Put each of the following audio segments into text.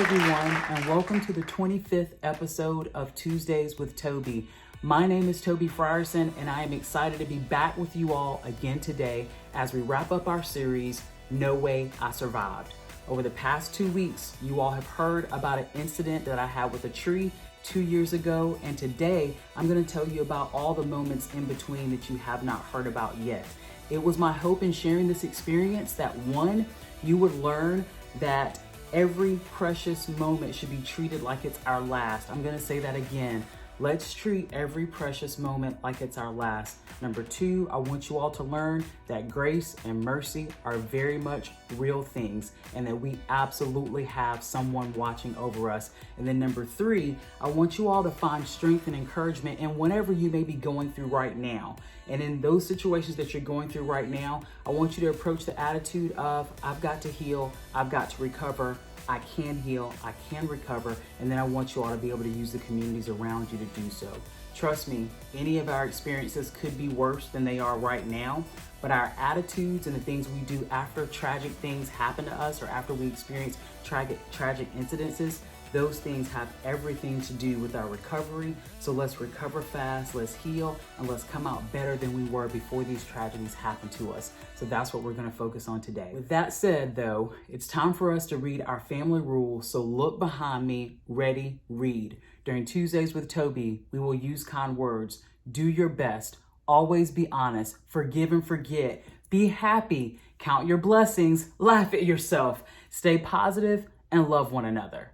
everyone, and welcome to the 25th episode of Tuesdays with Tobe. My name is Tobe Frierson, and I am excited to be back with you all again today as we wrap up our series, No Way I Survived. Over the past 2 weeks, you all have heard about an incident that I had with a tree 2 years ago, and today I'm going to tell you about all the moments in between that you have not heard about yet. It was my hope in sharing this experience that one, you would learn that every precious moment should be treated like it's our last. I'm going to say that again. Let's treat every precious moment like it's our last. Number two, I want you all to learn that grace and mercy are very much real things and that we absolutely have someone watching over us. And then number three, I want you all to find strength and encouragement in whatever you may be going through right now. And in those situations that you're going through right now, I want you to approach the attitude of, I've got to heal, I've got to recover, I can heal, I can recover, and then I want you all to be able to use the communities around you to do so. Trust me, any of our experiences could be worse than they are right now, but our attitudes and the things we do after tragic things happen to us or after we experience tragic incidences, those things have everything to do with our recovery. So let's recover fast, let's heal, and let's come out better than we were before these tragedies happened to us. So that's what we're going to focus on today. With that said, though, it's time for us to read our family rules. So look behind me, ready, read. During Tuesdays with Tobe, we will use kind words. Do your best. Always be honest. Forgive and forget. Be happy. Count your blessings. Laugh at yourself. Stay positive and love one another.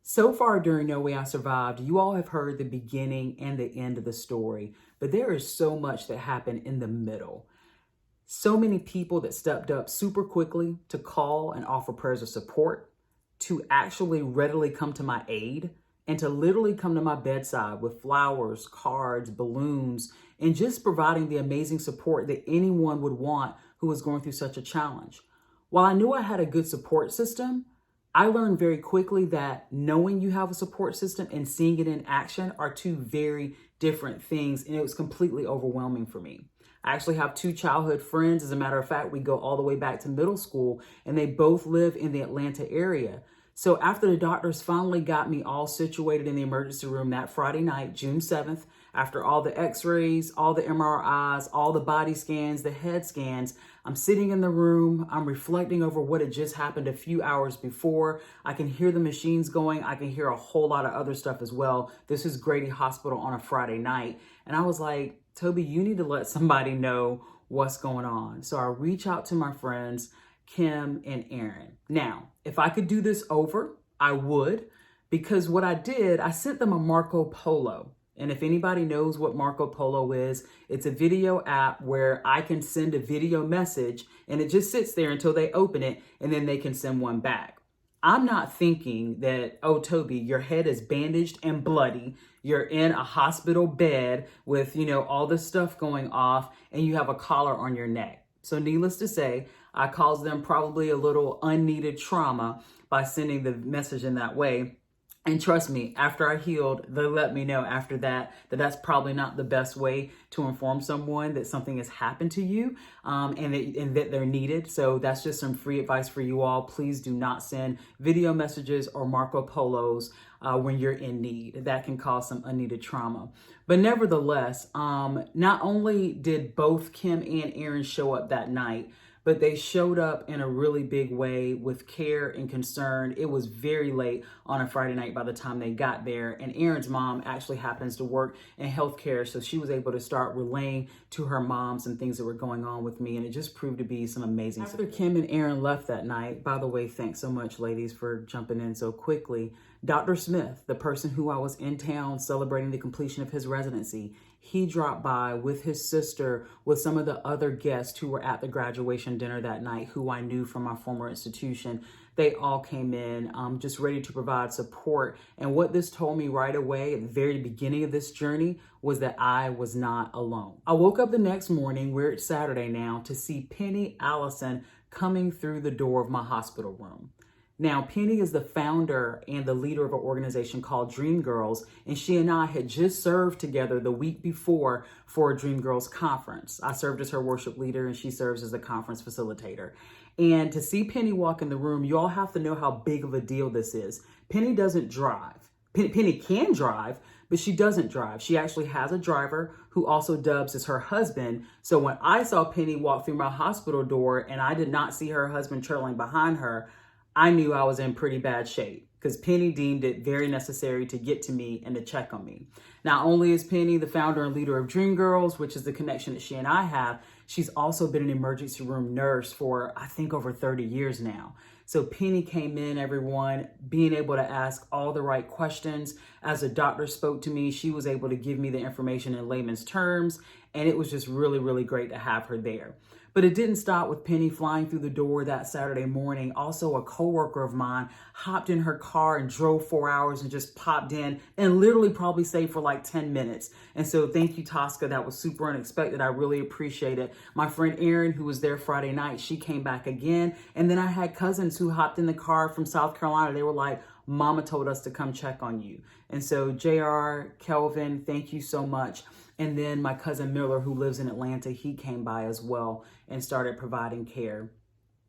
So far during No Way I Survived, you all have heard the beginning and the end of the story, but there is so much that happened in the middle. So many people that stepped up super quickly to call and offer prayers of support, to actually readily come to my aid, and to literally come to my bedside with flowers, cards, balloons, and just providing the amazing support that anyone would want who was going through such a challenge. While I knew I had a good support system, I learned very quickly that knowing you have a support system and seeing it in action are two very different things, and it was completely overwhelming for me. I actually have two childhood friends. As a matter of fact, we go all the way back to middle school, and they both live in the Atlanta area. So after the doctors finally got me all situated in the emergency room that Friday night, June 7th, after all the x-rays, all the MRIs, all the body scans, the head scans, I'm sitting in the room, I'm reflecting over what had just happened a few hours before. I can hear the machines going. I can hear a whole lot of other stuff as well. This is Grady Hospital on a Friday night. And I was like, Tobe, you need to let somebody know what's going on. So I reach out to my friends, Kim and Aaron. Now, if I could do this over, I would, because what I did, I sent them a Marco Polo. And if anybody knows what Marco Polo is, it's a video app where I can send a video message and it just sits there until they open it and then they can send one back. I'm not thinking that, oh, Tobe, your head is bandaged and bloody. You're in a hospital bed with, all this stuff going off and you have a collar on your neck. So needless to say, I caused them probably a little unneeded trauma by sending the message in that way. And trust me, after I healed, they let me know after that that's probably not the best way to inform someone that something has happened to you and that they're needed. So that's just some free advice for you all. Please do not send video messages or Marco Polos when you're in need. That can cause some unneeded trauma. But nevertheless, not only did both Kim and Aaron show up that night, but they showed up in a really big way with care and concern. It was very late on a Friday night by the time they got there. And Aaron's mom actually happens to work in healthcare, so she was able to start relaying to her mom some things that were going on with me. And it just proved to be some amazing stuff. After Kim and Aaron left that night, by the way, thanks so much, ladies, for jumping in so quickly. Dr. Smith, the person who I was in town celebrating the completion of his residency, he dropped by with his sister, with some of the other guests who were at the graduation dinner that night, who I knew from my former institution. They all came in just ready to provide support. And what this told me right away at the very beginning of this journey was that I was not alone. I woke up the next morning, where it's Saturday now, to see Penny Allison coming through the door of my hospital room. Now, Penny is the founder and the leader of an organization called Dream Girls, and she and I had just served together the week before for a Dream Girls conference. I served as her worship leader, and she serves as a conference facilitator. And to see Penny walk in the room, you all have to know how big of a deal this is. Penny doesn't drive. Penny can drive, but she doesn't drive. She actually has a driver who also dubs as her husband. So when I saw Penny walk through my hospital door and I did not see her husband trailing behind her, I knew I was in pretty bad shape because Penny deemed it very necessary to get to me and to check on me. Not only is Penny the founder and leader of Dream Girls, which is the connection that she and I have, she's also been an emergency room nurse for, I think, over 30 years now. So Penny came in, everyone, being able to ask all the right questions. As the doctor spoke to me, she was able to give me the information in layman's terms, and it was just really, really great to have her there. But it didn't stop with Penny flying through the door that Saturday morning. Also, a coworker of mine hopped in her car and drove 4 hours and just popped in and literally probably stayed for like 10 minutes. And so thank you, Tosca. That was super unexpected. I really appreciate it. My friend Erin, who was there Friday night, she came back again. And then I had cousins who hopped in the car from South Carolina. They were like, Mama told us to come check on you. And so JR, Kelvin, thank you so much. And then my cousin Miller, who lives in Atlanta, he came by as well and started providing care.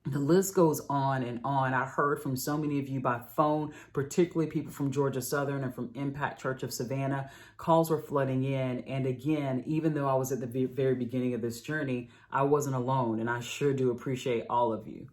The list goes on and on. I heard from so many of you by phone, particularly people from Georgia Southern and from Impact Church of Savannah. Calls were flooding in. And again, even though I was at the very beginning of this journey, I wasn't alone. And I sure do appreciate all of you.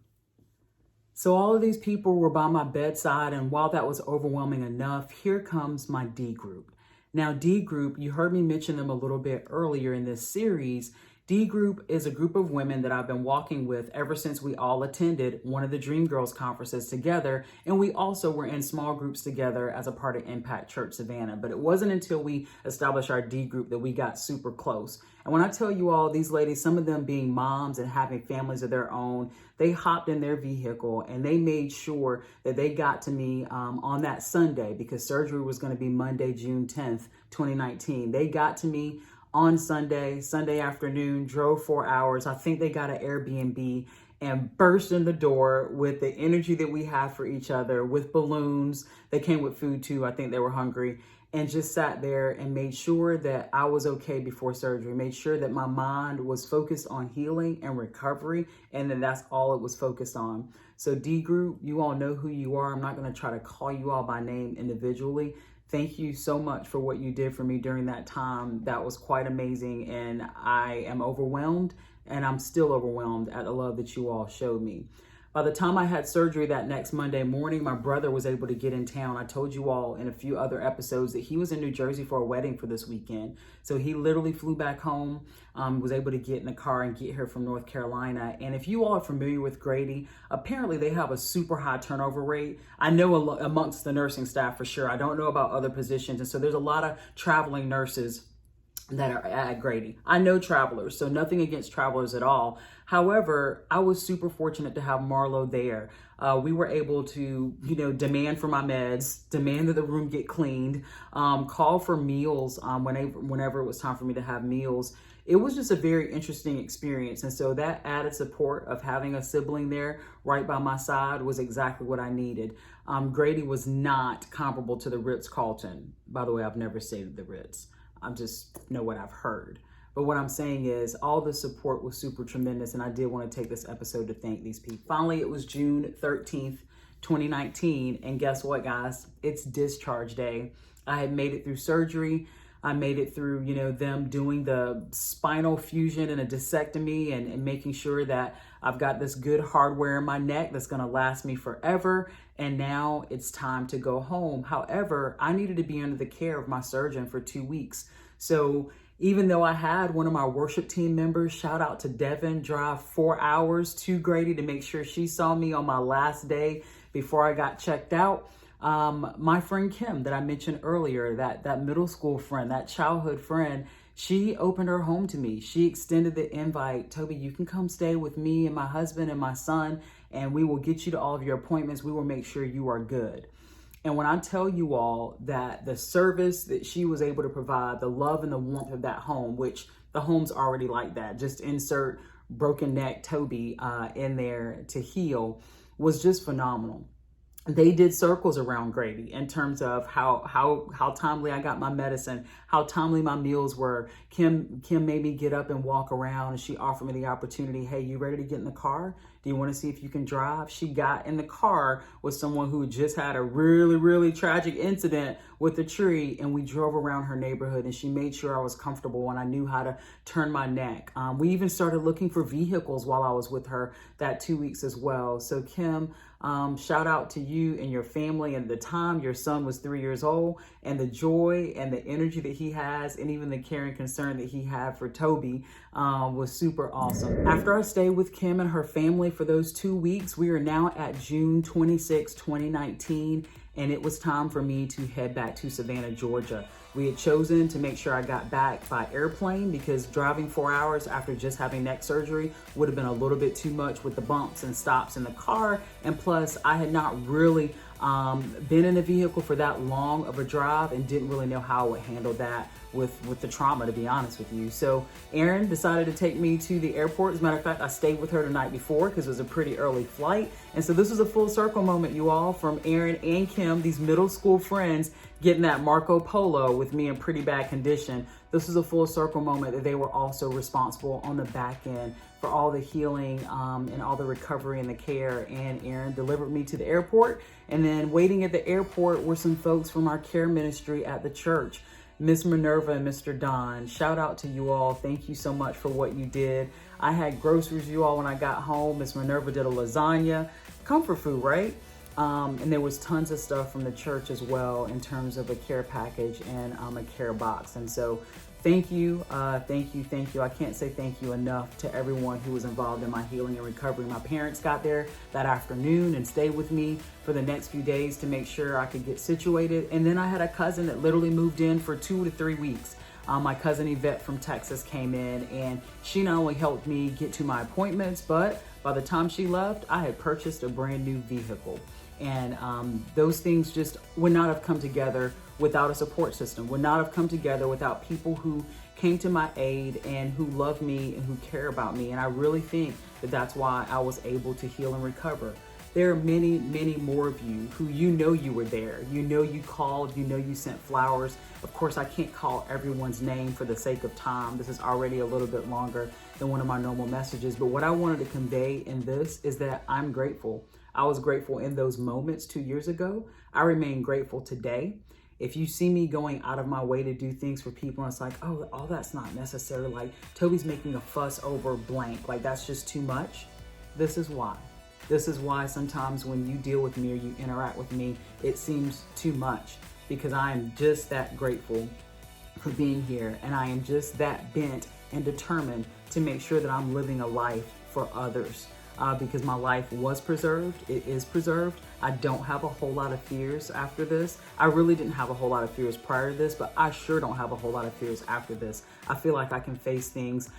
So all of these people were by my bedside. And while that was overwhelming enough, here comes my D group. Now, D group, you heard me mention them a little bit earlier in this series. D group is a group of women that I've been walking with ever since we all attended one of the Dream Girls conferences together. And we also were in small groups together as a part of Impact Church Savannah. But it wasn't until we established our D group that we got super close. And when I tell you all, these ladies, some of them being moms and having families of their own, they hopped in their vehicle and they made sure that they got to me on that Sunday, because surgery was going to be Monday, June 10th, 2019. They got to me on Sunday afternoon, drove 4 hours. I think they got an Airbnb and burst in the door with the energy that we have for each other, with balloons. They came with food too. I think they were hungry, and just sat there and made sure that I was okay before surgery, made sure that my mind was focused on healing and recovery, and then that's all it was focused on. So D group, you all know who you are. I'm not going to try to call you all by name individually. Thank you so much for what you did for me during that time. That was quite amazing, and I am overwhelmed, and I'm still overwhelmed at the love that you all showed me. By the time I had surgery that next Monday morning, my brother was able to get in town. I told you all in a few other episodes that he was in New Jersey for a wedding for this weekend. So he literally flew back home, was able to get in the car and get here from North Carolina. And if you all are familiar with Grady, apparently they have a super high turnover rate. I know amongst the nursing staff for sure. I don't know about other positions. And so there's a lot of traveling nurses that are at Grady. I know travelers, so nothing against travelers at all. However, I was super fortunate to have Marlo there. We were able to, demand for my meds, demand that the room get cleaned, call for meals whenever it was time for me to have meals. It was just a very interesting experience. And so that added support of having a sibling there right by my side was exactly what I needed. Grady was not comparable to the Ritz-Carlton. By the way, I've never stayed at the Ritz. I just know what I've heard. But what I'm saying is all the support was super tremendous, and I did want to take this episode to thank these people. Finally, it was June 13th, 2019, and guess what, guys? It's discharge day. I had made it through surgery. I made it through, them doing the spinal fusion and a discectomy and making sure that I've got this good hardware in my neck that's going to last me forever. And now it's time to go home. However, I needed to be under the care of my surgeon for 2 weeks. So even though I had one of my worship team members, shout out to Devin, drive 4 hours to Grady to make sure she saw me on my last day before I got checked out. My friend Kim that I mentioned earlier, that middle school friend, that childhood friend, she opened her home to me. She extended the invite. Tobe, you can come stay with me and my husband and my son, and we will get you to all of your appointments. We will make sure you are good. And when I tell you all that the service that she was able to provide, the love and the warmth of that home, which the home's already like that, just insert broken neck Tobe in there to heal, was just phenomenal. they did circles around Grady in terms of how timely I got my medicine, how timely my meals were. Kim made me get up and walk around, and she offered me the opportunity. Hey, you ready to get in the car? Do you want to see if you can drive? She got in the car with someone who just had a really, really tragic incident with a tree, and we drove around her neighborhood, and she made sure I was comfortable and I knew how to turn my neck. We even started looking for vehicles while I was with her that 2 weeks as well. So Kim, shout out to you and your family. And at the time, your son was 3 years old, and the joy and the energy that he has, and even the care and concern that he had for Tobe was super awesome. After I stayed with Kim and her family for those 2 weeks, we are now at June 26, 2019, and it was time for me to head back to Savannah, Georgia. We had chosen to make sure I got back by airplane because driving 4 hours after just having neck surgery would have been a little bit too much with the bumps and stops in the car. And plus, I had not really been in a vehicle for that long of a drive and didn't really know how I would handle that with the trauma, to be honest with you. So Erin decided to take me to the airport. As a matter of fact, I stayed with her the night before because it was a pretty early flight. And so this was a full circle moment, you all, from Erin and Kim, these middle school friends, getting that Marco Polo with me in pretty bad condition. This was a full circle moment that they were also responsible on the back end for all the healing and all the recovery and the care. And Erin delivered me to the airport. And then waiting at the airport were some folks from our care ministry at the church. Miss Minerva and Mr. Don, shout out to you all. Thank you so much for what you did. I had groceries, you all, when I got home. Miss Minerva did a lasagna, comfort food, right? And there was tons of stuff from the church as well in terms of a care package and a care box. And so thank you, thank you, thank you. I can't say thank you enough to everyone who was involved in my healing and recovery. My parents got there that afternoon and stayed with me for the next few days to make sure I could get situated. And then I had a cousin that literally moved in for 2 to 3 weeks. My cousin Yvette from Texas came in, and she not only helped me get to my appointments, but by the time she left, I had purchased a brand new vehicle. And those things just would not have come together without a support system, would not have come together without people who came to my aid and who love me and who care about me. And I really think that that's why I was able to heal and recover. There are many, many more of you who you were there. You called, you sent flowers. Of course, I can't call everyone's name for the sake of time. This is already a little bit longer than one of my normal messages. But what I wanted to convey in this is that I'm grateful. I was grateful in those moments 2 years ago. I remain grateful today. If you see me going out of my way to do things for people, and it's like, oh, all that's not necessary. Like, Toby's making a fuss over blank. Like, that's just too much. This is why. This is why sometimes when you deal with me or you interact with me, it seems too much, because I am just that grateful for being here. And I am just that bent and determined to make sure that I'm living a life for others. Because my life was preserved, it is preserved. I don't have a whole lot of fears after this. I really didn't have a whole lot of fears prior to this, but I sure don't have a whole lot of fears after this. I feel like I can face things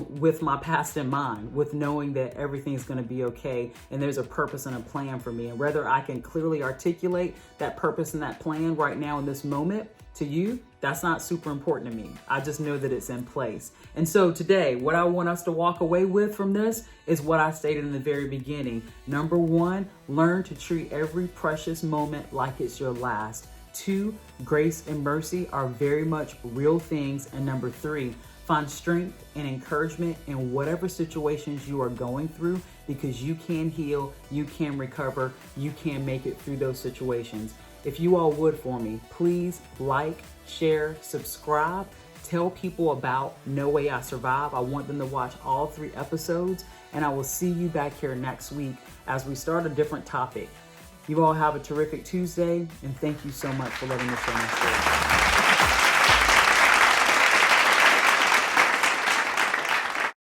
with my past in mind, with knowing that everything's gonna be okay and there's a purpose and a plan for me. And whether I can clearly articulate that purpose and that plan right now in this moment to you, that's not super important to me. I just know that it's in place. And so today, what I want us to walk away with from this is what I stated in the very beginning. Number 1, learn to treat every precious moment like it's your last. 2, grace and mercy are very much real things. And number 3, find strength and encouragement in whatever situations you are going through, because you can heal, you can recover, you can make it through those situations. If you all would for me, please like, share, subscribe, tell people about No Way I Survive. I want them to watch all 3 episodes, and I will see you back here next week as we start a different topic. You all have a terrific Tuesday, and thank you so much for letting me share my story.